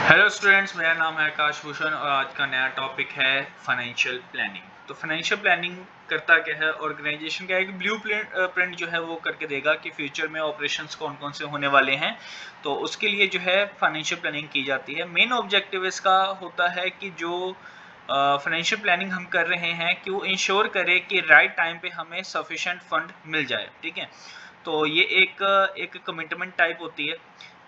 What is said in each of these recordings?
Hello students, मेरा नाम है आकाश भूषण और आज का नया टॉपिक है फाइनेंशियल प्लानिंग। तो फाइनेंशियल प्लानिंग करता क्या है, ऑर्गेनाइजेशन का एक ब्लू प्रिंट जो है वो करके देगा कि फ्यूचर में ऑपरेशंस कौन कौन से होने वाले हैं। तो उसके लिए जो है फाइनेंशियल प्लानिंग की जाती है। मेन ऑब्जेक्टिव इसका होता है कि जो फाइनेंशियल प्लानिंग हम कर रहे हैं कि वो इंश्योर करे कि राइट टाइम पे हमें सफिशिएंट फंड मिल जाए। ठीक है, तो ये एक कमिटमेंट टाइप होती है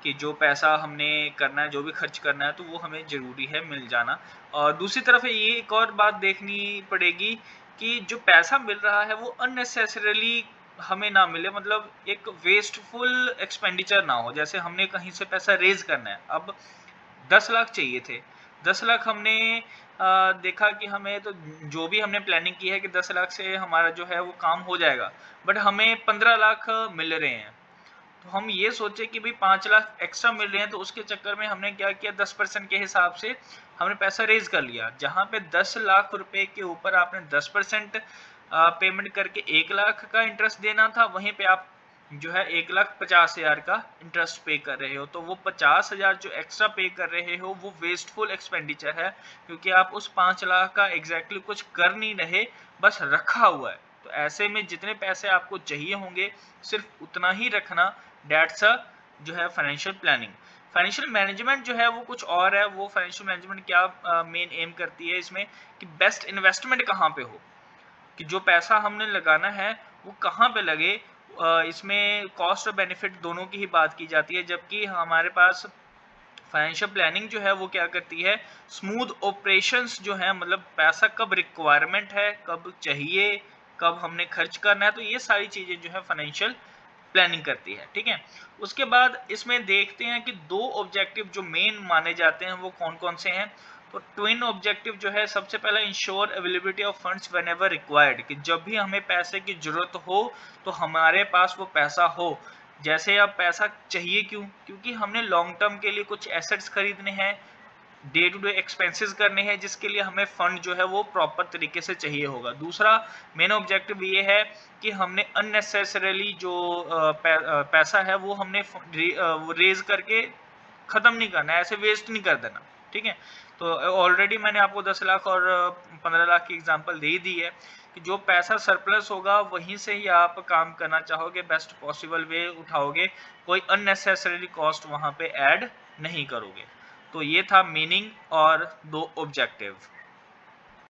कि जो पैसा हमने करना है, जो भी खर्च करना है, तो वो हमें ज़रूरी है मिल जाना। और दूसरी तरफ ये एक और बात देखनी पड़ेगी कि जो पैसा मिल रहा है वो अननेसेसरीली हमें ना मिले, मतलब एक वेस्टफुल एक्सपेंडिचर ना हो। जैसे हमने कहीं से पैसा रेज करना है, अब 10 लाख चाहिए थे। 10 लाख हमने देखा कि हमें तो जो भी हमने प्लानिंग की है कि 10 लाख से हमारा जो है वो काम हो जाएगा, बट हमें 15 लाख मिल रहे हैं। तो हम ये सोचे कि भाई 5 लाख एक्स्ट्रा मिल रहे हैं, तो उसके चक्कर में हमने क्या किया, 10% के हिसाब से हमने पैसा रेज कर लिया। जहां पे 10 लाख रुपए के ऊपर आपने 10% पेमेंट करके 1 लाख का इंटरेस्ट देना था, वहीं पे आप जो है 1,50,000 का इंटरेस्ट पे कर रहे हो। तो वो 50,000 जो एक्स्ट्रा पे कर रहे हो वो वेस्टफुल एक्सपेंडिचर है, क्योंकि आप उस 5 लाख का एग्जैक्टली कुछ कर नहीं रहे, बस रखा हुआ है। तो ऐसे में जितने पैसे आपको चाहिए होंगे सिर्फ उतना ही रखना। डेट्स अ जो है फाइनेंशियल प्लानिंग। फाइनेंशियल मैनेजमेंट जो है वो कुछ और है। वो फाइनेंशियल मैनेजमेंट क्या मेन एम करती है इसमें कि बेस्ट इन्वेस्टमेंट कहाँ पे हो, कि जो पैसा हमने लगाना है वो कहाँ पे लगे। इसमें कॉस्ट और बेनिफिट दोनों की ही बात की जाती है, जबकि हमारे पास फाइनेंशियल प्लानिंग जो है वो क्या करती है, स्मूथ ऑपरेशंस जो है, मतलब पैसा कब रिक्वायरमेंट है, कब चाहिए, कब हमने खर्च करना है, तो ये सारी चीजें जो है फाइनेंशियल प्लानिंग करती है। ठीक है, उसके बाद इसमें देखते हैं कि दो ऑब्जेक्टिव जो मेन माने जाते हैं वो कौन कौन से हैं। तो ट्विन ऑब्जेक्टिव जो है, सबसे पहला ensure availability of funds when ever required, कि जब भी हमें पैसे की जरूरत हो तो हमारे पास वो पैसा हो। जैसे अब पैसा चाहिए क्यों, क्योंकि हमने लॉन्ग टर्म के लिए कुछ एसेट्स खरीदने हैं, डे टू डे एक्सपेंसेस करने हैं, जिसके लिए हमें फंड जो है वो प्रॉपर तरीके से चाहिए होगा। दूसरा मेन ऑब्जेक्टिव ये है कि हमने अननेसेसरीली जो पैसा है वो हमने रेज करके खत्म नहीं करना है, ऐसे वेस्ट नहीं कर देना। ठीक है, तो ऑलरेडी मैंने आपको 10 लाख और 15 लाख की एग्जांपल दे दी है कि जो पैसा सरप्लस होगा वहीं से ही आप काम करना चाहोगे, बेस्ट पॉसिबल वे उठाओगे, कोई अननेसेसरी कॉस्ट वहां पे ऐड नहीं करोगे। तो ये था मीनिंग और दो ऑब्जेक्टिव।